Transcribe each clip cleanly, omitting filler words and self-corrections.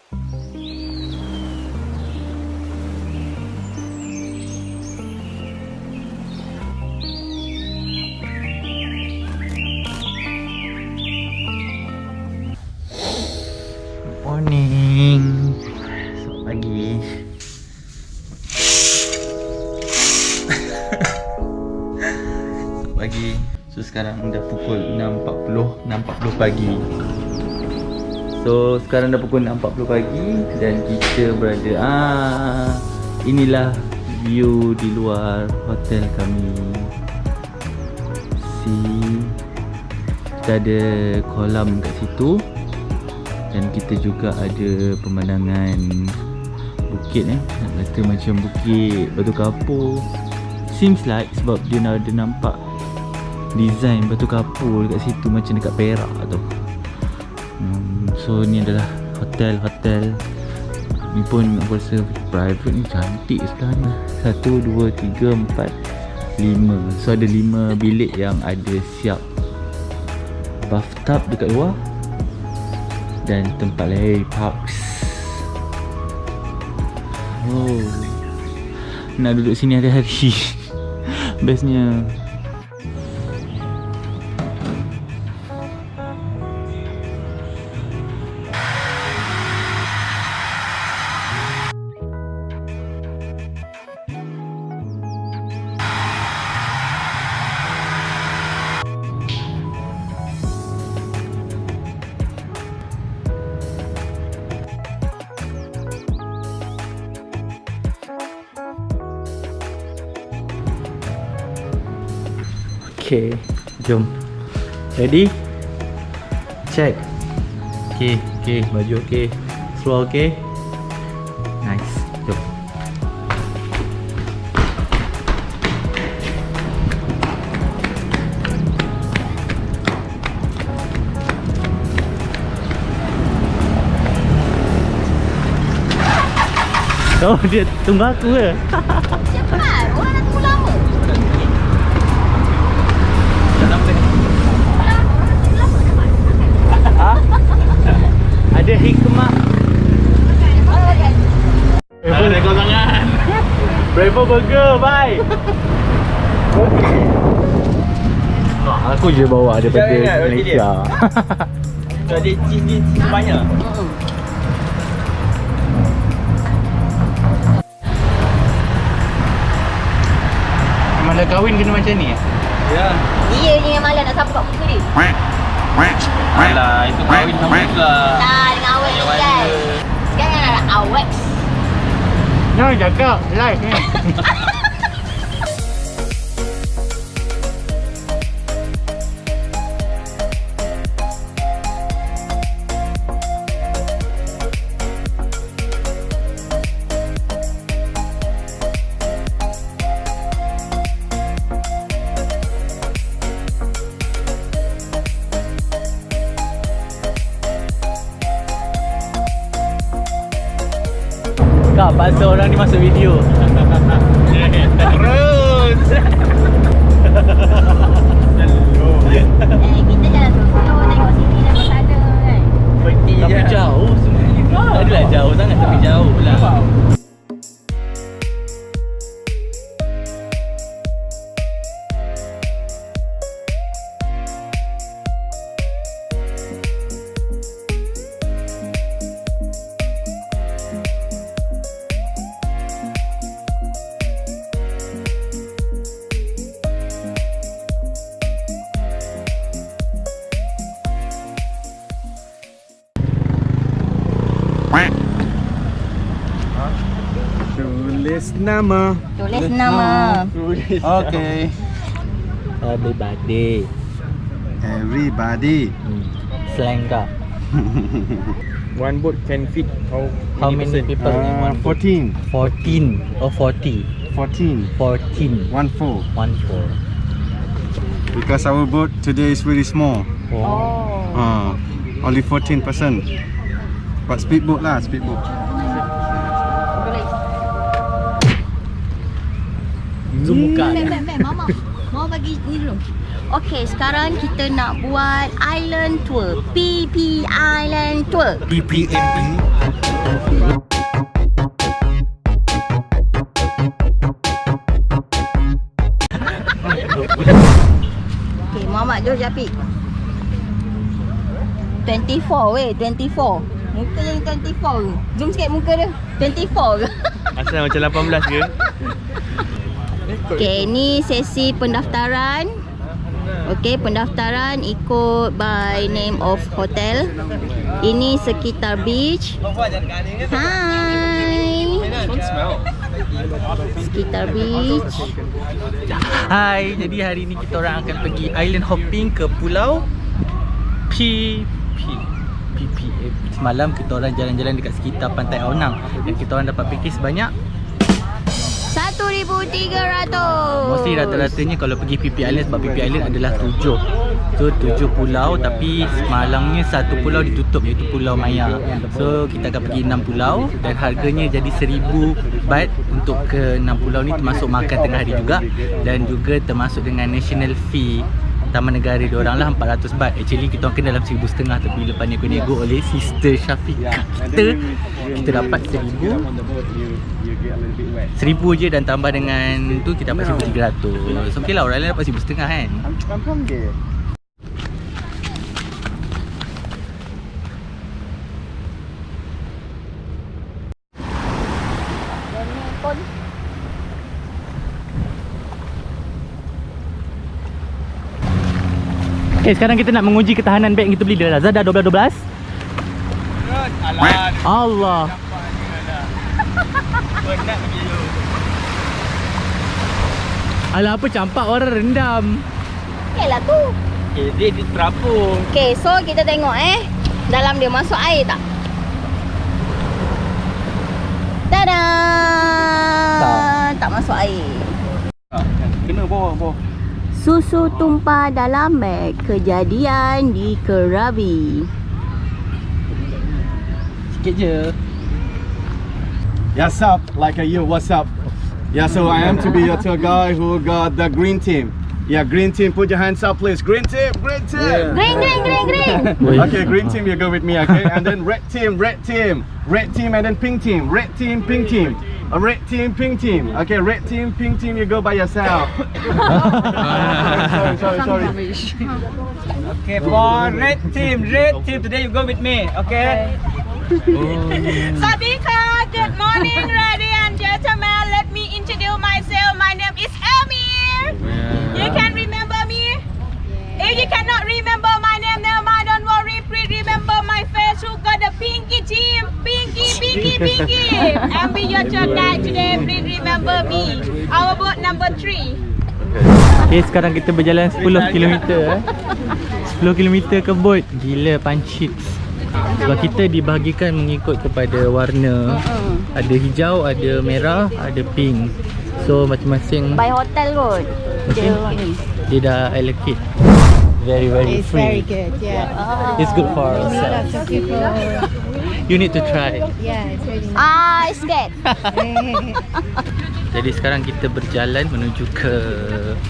Morning. Selamat pagi. Selamat pagi. So sekarang dah pukul 6.40 pagi. So sekarang dah pukul 6.40 pagi dan kita berada inilah view di luar hotel kami. Kita ada kolam kat situ. Dan kita juga ada pemandangan bukit nak kata macam bukit batu kapur. Seems like sebab dia ada nampak design batu kapur dekat situ macam dekat Perak tu. So ni adalah hotel. Ni pun aku rasa private ni cantik sebenarnya. 1, 2, 3, 4, 5. So ada 5 bilik yang ada siap bathtub dekat luar. Dan tempat lain parks. Oh, nak duduk sini hari-hari. Bestnya. Okay, jom. Ready? Check. Okay, baju okay, seluar okay. Nice, jom. Oh, dia tunggu aku ke? Cepat, orang nak tunggu lama. Ada hikmah. Ada kau tangan. Bravo burger, bye. Aku je bawa daripada Malaysia. Ada cheese banyak. Memang dah kahwin kena macam ni? Ya. Dia ni yang malas nak sapu kat muka dia. Alah, itu kahwin sama juga. Tak, dengan awet ni kan. Sekarang ada awet. No, cakap live ni. Kak, paksa orang ni masuk video. Terus. Kita jalan slow-slow tengok sini dan sana kan. Tapi jauh sebenarnya. Adalah jauh sangat tapi jauh lah. Tulis nama. Tulis nama. Okay. Everybody. Slang kak. One boat can fit How many people in one boat? 14. 14 or 40? 14. 14. 1-4. 1-4. Because our boat today is really small. Oh. Only 14 person. But speedboat lah, speedboat. Zoom muka. Mama. Mau bagi ni dulu. Okey, sekarang kita nak buat island tour. Phi Phi Island Tour. PPMP. Okay, Muhammad jom Syafiq. 24 weh, 24. Muka yang 24 ke? Zoom sikit muka dia. 24 ke? Asal macam 18 ke? Okay, ni sesi pendaftaran. Okay, pendaftaran ikut by name of hotel. Ini sekitar beach. Hai. Sekitar beach. Hai, jadi hari ni kita orang akan pergi island hopping ke pulau Phi Phi. Semalam kita orang jalan-jalan dekat sekitar pantai Aonang dan kita orang dapat pakej sebanyak 1,300. mostly rata-ratanya kalau pergi Phi Phi Island, sebab Phi Phi Island adalah 7. So 7 pulau, tapi semalangnya satu pulau ditutup, iaitu Pulau Maya. So kita akan pergi 6 pulau dan harganya jadi 1000 baht untuk ke 6 pulau ni, termasuk makan tengah hari juga dan juga termasuk dengan national fee Taman Negara diorang lah 400 baht. Actually kita orang kena dalam 1,500, tapi lepas nego oleh sister Syafiqah kita dapat 1000 je, dan tambah dengan tu kita dapat 1,300. So okey lah, orang lain dapat 1,500 kan. Okay, sekarang kita nak menguji ketahanan beg yang kita beli dari Lazada 12-12. Allah. Alah, apa campak orang rendam. Okay lah tu. Okay, dia terapung. Okay, so kita tengok dalam dia masuk air tak? Tada! Tak masuk air. Kena bawah. Susu tumpah dalam beg. Kejadian di Krabi. Sikit je. Yeah, sup, like you, what's up? Yeah, so I am to be your tour guy who got the green team. Yeah, green team, put your hands up please. Green team, green team. Yeah. Green. Okay, green team, you go with me, okay? And then red team, red team and then pink team. Red team, pink team. A red team, pink team. Okay, red team, pink team, you go by yourself. Sorry. Okay, for red team, today you go with me, okay? Sadika, good morning, ladies and gentlemen. Let me introduce myself. My name is Amir. You can remember me? If you cannot remember my name, never mind, don't worry. Please remember my face. Who got the pinky team? Pinky. And be your tour guide today. Please remember me. Our boat number 3. Okay, sekarang kita berjalan 10 km 10 km ke boat. Gila, pancit. Sebab kita dibahagikan mengikut kepada warna. Ada hijau, ada merah, ada pink. So masing-masing By hotel kot. dia dah allocate. Very It's free. very good, yeah. It's good for ourselves. Lots of people. You need to try. Yeah, it's really nice. Scared. Jadi sekarang kita berjalan menuju ke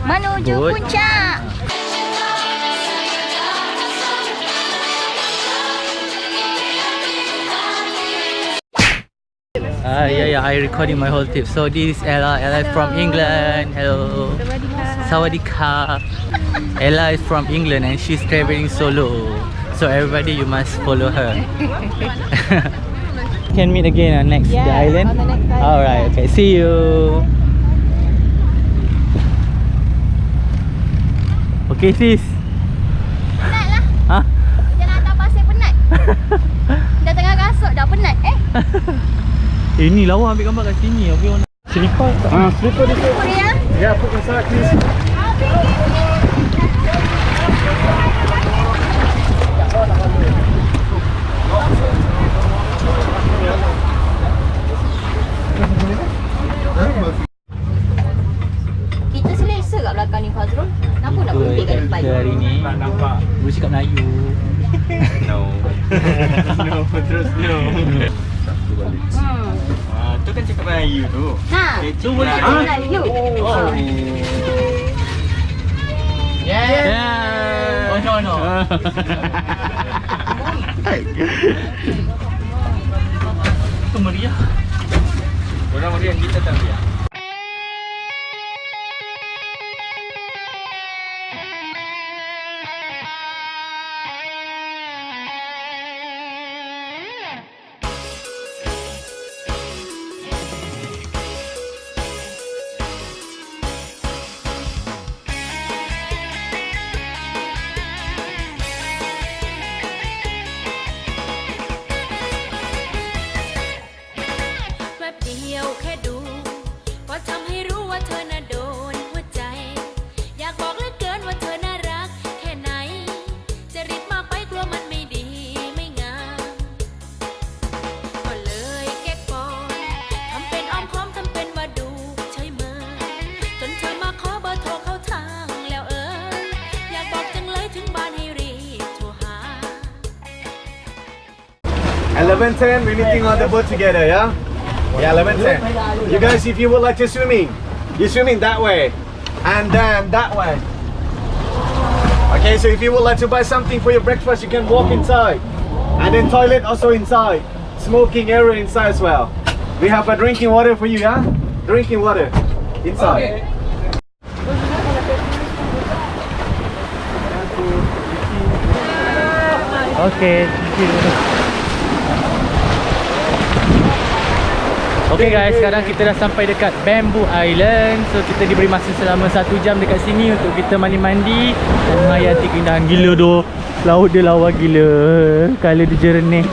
Menuju boat. puncak. Yeah, I recording my whole trip. So this is Ella. Ella is from England. Hello. Sawadika. Ella is from England and she's traveling solo. So everybody, you must follow her. Can meet again on next the island. On the next island. Alright. Okay. See you. Okay, sis. Penat lah. Hah? Jalan atas pasir penat. Dah tengah kasut dah penat. Ini lawa ambil gambar kat sini. Okey, orang selipar tak? Slipper this way. Korea. Yeah, put inside please. Kita selesa kat belakang ni, Fazrul. Kenapa nak berhenti kat depan? Kita hari ni boleh cakap Melayu. No. Terus no. Tu kan cakap Melayu tu. Tu boleh cakap Melayu. Yeah. Oh no. meriah. Orang meriah, kita tak meriah. At 11:10, we're meeting on the boat together, yeah? Yeah, 11:10. You guys, if you would like to swimming, you're swimming that way, and then that way. Okay, so if you would like to buy something for your breakfast, you can walk inside. And then toilet also inside. Smoking area inside as well. We have a drinking water for you, yeah? Drinking water inside. Okay, thank you. Okay guys, sekarang kita dah sampai dekat Bamboo Island. So kita diberi masa selama 1 jam dekat sini untuk kita mandi-mandi dan menghayati keindahan. Gila doh, laut dia lawa gila. Color dia jernih.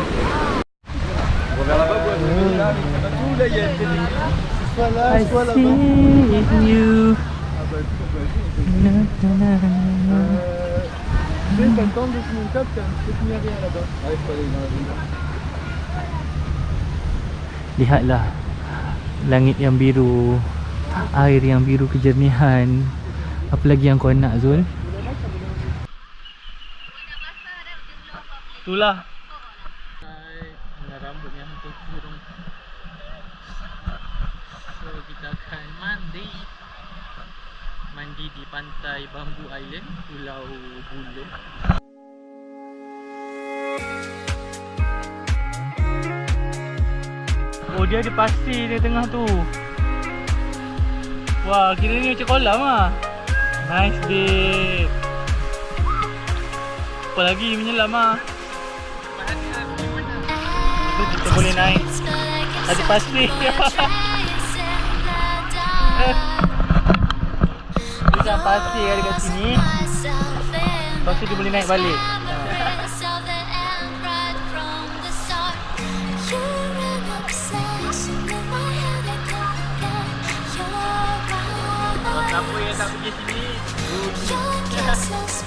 I see you. Lihatlah langit yang biru, air yang biru kejernihan. Apa lagi yang kau nak, Zul? Itulah rambut yang turun. So kita akan mandi di pantai Bamboo Island, Pulau Bulu. Oh, dia ada pasir di tengah tu. Wah, kira ni macam kolam lah. Nice babe. Apa lagi menyelam lah. Tu kita boleh naik. Ada pasir. Dia pasir ada kat sini. Lepas tu dia boleh naik balik. Siapa yang tak pergi sini? Rugi.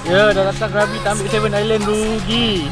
Ya, dah datang Krabi tak ambil 7 Island, rugi.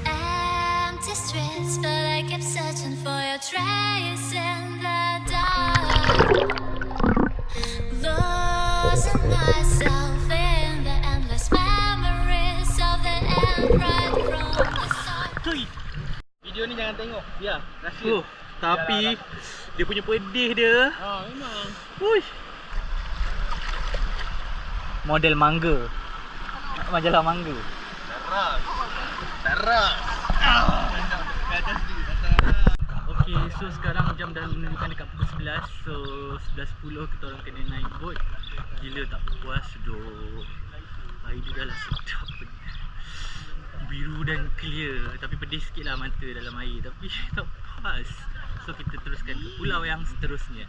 Empty streets, but I kept searching for your trace in the dark. Losing myself in the endless memories of the end right from the start. Video ni jangan tengok, biar rahsia. Tapi dia punya pedih dia. Memang. Hui. Model mangga. Majalah mangga. Tarak. Okay, so sekarang jam dah menunjukkan dekat pukul 11. So 11.10 kita orang kena naik boat. Gila tak puas doh. Air dia dah lah sedap. Biru dan clear. Tapi pedih sikit lah mata dalam air. Tapi tak puas. So kita teruskan ke pulau yang seterusnya.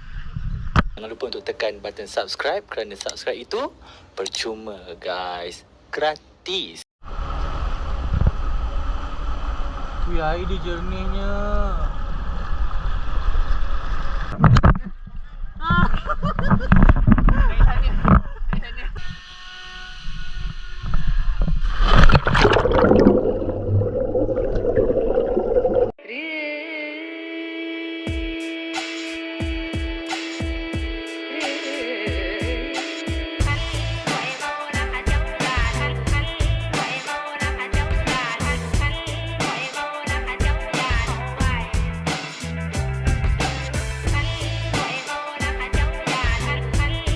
Jangan lupa untuk tekan button subscribe kerana subscribe itu percuma guys. Gratis. Wih, air dia jernihnya.